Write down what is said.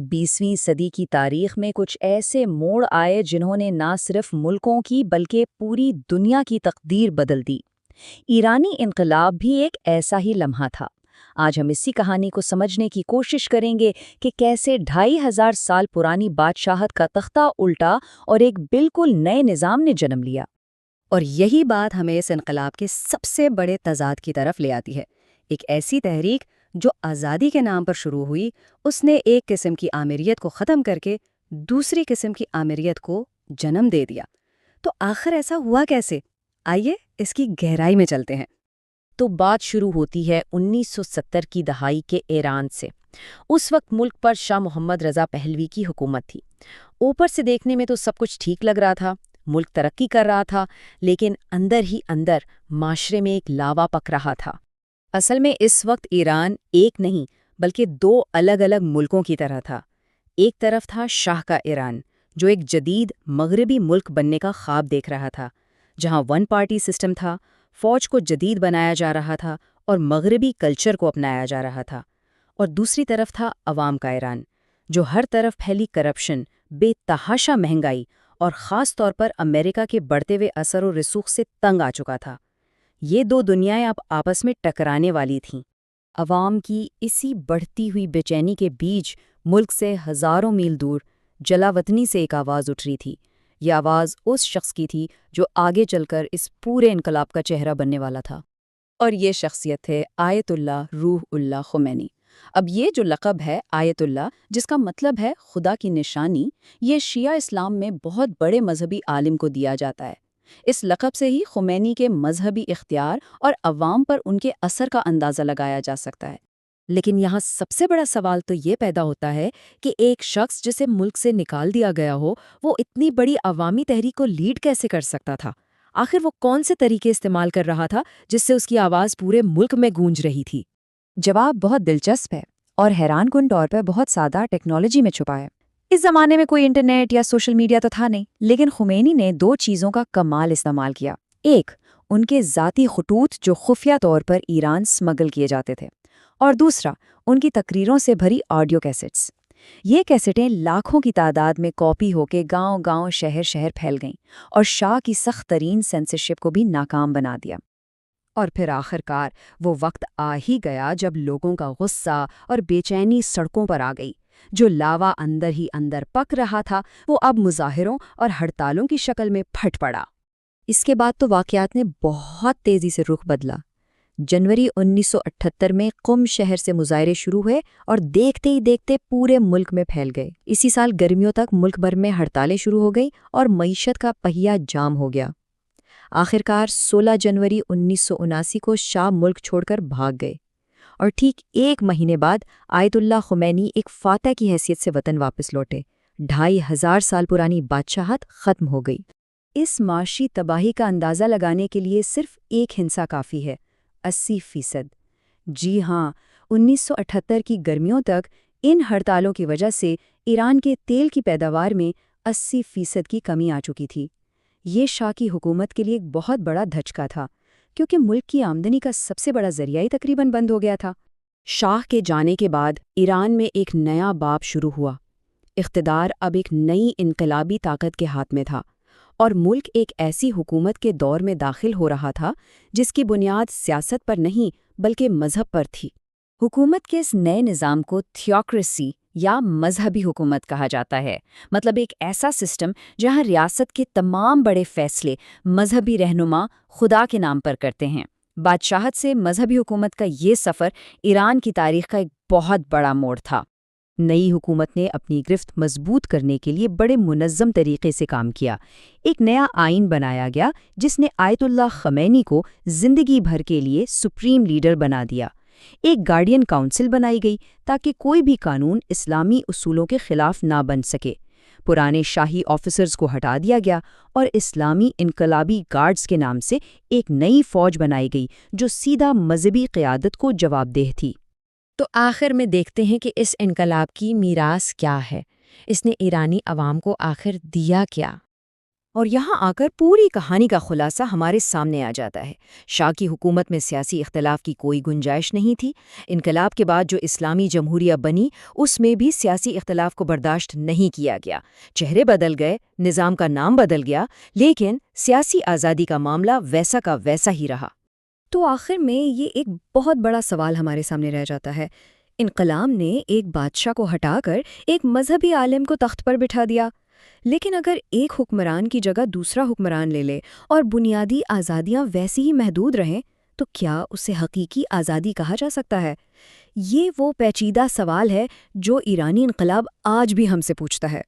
20ویں صدی کی تاریخ میں کچھ ایسے موڑ آئے جنہوں نے نہ صرف ملکوں کی بلکہ پوری دنیا کی تقدیر بدل دی۔ ایرانی انقلاب بھی ایک ایسا ہی لمحہ تھا۔ آج ہم اسی کہانی کو سمجھنے کی کوشش کریں گے کہ کیسے 2500 سال پرانی بادشاہت کا تختہ الٹا اور ایک بالکل نئے نظام نے جنم لیا۔ اور یہی بات ہمیں اس انقلاب کے سب سے بڑے تضاد کی طرف لے آتی ہے۔ ایک ایسی تحریک جو آزادی کے نام پر شروع ہوئی، اس نے ایک قسم کی آمیریت کو ختم کر کے دوسری قسم کی آمیریت کو جنم دے دیا۔ تو آخر ایسا ہوا کیسے؟ آئیے اس کی گہرائی میں چلتے ہیں۔ تو بات شروع ہوتی ہے 1970 کی دہائی کے ایران سے۔ اس وقت ملک پر شاہ محمد رضا پہلوی کی حکومت تھی۔ اوپر سے دیکھنے میں تو سب کچھ ٹھیک لگ رہا تھا، ملک ترقی کر رہا تھا، لیکن اندر ہی اندر معاشرے میں ایک لاوا پک رہا تھا۔ اصل میں اس وقت ایران ایک نہیں بلکہ دو الگ الگ ملکوں کی طرح تھا۔ ایک طرف تھا شاہ کا ایران، جو ایک جدید مغربی ملک بننے کا خواب دیکھ رہا تھا، جہاں ون پارٹی سسٹم تھا، فوج کو جدید بنایا جا رہا تھا اور مغربی کلچر کو اپنایا جا رہا تھا۔ اور دوسری طرف تھا عوام کا ایران، جو ہر طرف پھیلی کرپشن، بے تحاشا مہنگائی اور خاص طور پر امریکہ کے بڑھتے ہوئے اثر و رسوخ سے تنگ آ چکا تھا۔ یہ دو دنیائیں اب آپس میں ٹکرانے والی تھیں۔ عوام کی اسی بڑھتی ہوئی بے چینی کے بیچ ملک سے ہزاروں میل دور جلاوطنی سے ایک آواز اٹھ رہی تھی۔ یہ آواز اس شخص کی تھی جو آگے چل کر اس پورے انقلاب کا چہرہ بننے والا تھا، اور یہ شخصیت ہے آیت اللہ روح اللہ خمینی۔ اب یہ جو لقب ہے آیت اللہ، جس کا مطلب ہے خدا کی نشانی، یہ شیعہ اسلام میں بہت بڑے مذہبی عالم کو دیا جاتا ہے۔ اس لقب سے ہی خمینی کے مذہبی اختیار اور عوام پر ان کے اثر کا اندازہ لگایا جا سکتا ہے۔ لیکن یہاں سب سے بڑا سوال تو یہ پیدا ہوتا ہے کہ ایک شخص جسے ملک سے نکال دیا گیا ہو، وہ اتنی بڑی عوامی تحریک کو لیڈ کیسے کر سکتا تھا؟ آخر وہ کون سے طریقے استعمال کر رہا تھا جس سے اس کی آواز پورے ملک میں گونج رہی تھی؟ جواب بہت دلچسپ ہے اور حیران کن طور پر بہت سادہ ٹیکنالوجی میں چھپا ہے۔ اس زمانے میں کوئی انٹرنیٹ یا سوشل میڈیا تو تھا نہیں، لیکن خمینی نے دو چیزوں کا کمال استعمال کیا۔ ایک، ان کے ذاتی خطوط جو خفیہ طور پر ایران سمگل کیے جاتے تھے، اور دوسرا، ان کی تقریروں سے بھری آڈیو کیسٹس۔ یہ کیسٹیں لاکھوں کی تعداد میں کاپی ہو کے گاؤں گاؤں شہر شہر پھیل گئیں اور شاہ کی سخت ترین سینسرشپ کو بھی ناکام بنا دیا۔ اور پھر آخرکار وہ وقت آ ہی گیا جب لوگوں کا غصہ اور بے چینی سڑکوں پر آ گئی۔ جو لاوا اندر ہی اندر پک رہا تھا، وہ اب مظاہروں اور ہڑتالوں کی شکل میں پھٹ پڑا۔ اس کے بعد تو واقعات نے بہت تیزی سے رخ بدلا۔ جنوری 1978 میں قم شہر سے مظاہرے شروع ہوئے اور دیکھتے ہی دیکھتے پورے ملک میں پھیل گئے۔ اسی سال گرمیوں تک ملک بھر میں ہڑتالیں شروع ہو گئی اور معیشت کا پہیہ جام ہو گیا۔ آخرکار 16 جنوری 1979 کو شاہ ملک چھوڑ کر بھاگ گئے، اور ٹھیک ایک مہینے بعد آیت اللہ خمینی ایک فاتح کی حیثیت سے وطن واپس لوٹے۔ 2500 سال پرانی بادشاہت ختم ہو گئی۔ اس معاشی تباہی کا اندازہ لگانے کے لیے صرف ایک ہندسہ کافی ہے: 80%۔ جی ہاں، 1978 کی گرمیوں تک ان ہڑتالوں کی وجہ سے ایران کے تیل کی پیداوار میں 80% کی کمی آ چکی تھی۔ یہ شاہ کی حکومت کے لیے ایک بہت بڑا دھچکا تھا، کیونکہ ملک کی آمدنی کا سب سے بڑا ذریعہ ہی تقریباً بند ہو گیا تھا۔ شاہ کے جانے کے بعد ایران میں ایک نیا باب شروع ہوا۔ اقتدار اب ایک نئی انقلابی طاقت کے ہاتھ میں تھا، اور ملک ایک ایسی حکومت کے دور میں داخل ہو رہا تھا جس کی بنیاد سیاست پر نہیں بلکہ مذہب پر تھی۔ حکومت کے اس نئے نظام کو تھیوکریسی یا مذہبی حکومت کہا جاتا ہے، مطلب ایک ایسا سسٹم جہاں ریاست کے تمام بڑے فیصلے مذہبی رہنما خدا کے نام پر کرتے ہیں۔ بادشاہت سے مذہبی حکومت کا یہ سفر ایران کی تاریخ کا ایک بہت بڑا موڑ تھا۔ نئی حکومت نے اپنی گرفت مضبوط کرنے کے لیے بڑے منظم طریقے سے کام کیا۔ ایک نیا آئین بنایا گیا جس نے آیت اللہ خمینی کو زندگی بھر کے لیے سپریم لیڈر بنا دیا۔ ایک گارڈین کونسل بنائی گئی تاکہ کوئی بھی قانون اسلامی اصولوں کے خلاف نہ بن سکے۔ پرانے شاہی آفیسرز کو ہٹا دیا گیا اور اسلامی انقلابی گارڈز کے نام سے ایک نئی فوج بنائی گئی جو سیدھا مذہبی قیادت کو جواب دہ تھی۔ تو آخر میں دیکھتے ہیں کہ اس انقلاب کی میراث کیا ہے۔ اس نے ایرانی عوام کو آخر دیا کیا؟ اور یہاں آ کر پوری کہانی کا خلاصہ ہمارے سامنے آ جاتا ہے۔ شاہ کی حکومت میں سیاسی اختلاف کی کوئی گنجائش نہیں تھی۔ انقلاب کے بعد جو اسلامی جمہوریہ بنی، اس میں بھی سیاسی اختلاف کو برداشت نہیں کیا گیا۔ چہرے بدل گئے، نظام کا نام بدل گیا، لیکن سیاسی آزادی کا معاملہ ویسا کا ویسا ہی رہا۔ تو آخر میں یہ ایک بہت بڑا سوال ہمارے سامنے رہ جاتا ہے۔ انقلاب نے ایک بادشاہ کو ہٹا کر ایک مذہبی عالم کو تخت پر بٹھا دیا، لیکن اگر ایک حکمران کی جگہ دوسرا حکمران لے لے اور بنیادی آزادیاں ویسی ہی محدود رہیں تو کیا اسے حقیقی آزادی کہا جا سکتا ہے؟ یہ وہ پیچیدہ سوال ہے جو ایرانی انقلاب آج بھی ہم سے پوچھتا ہے۔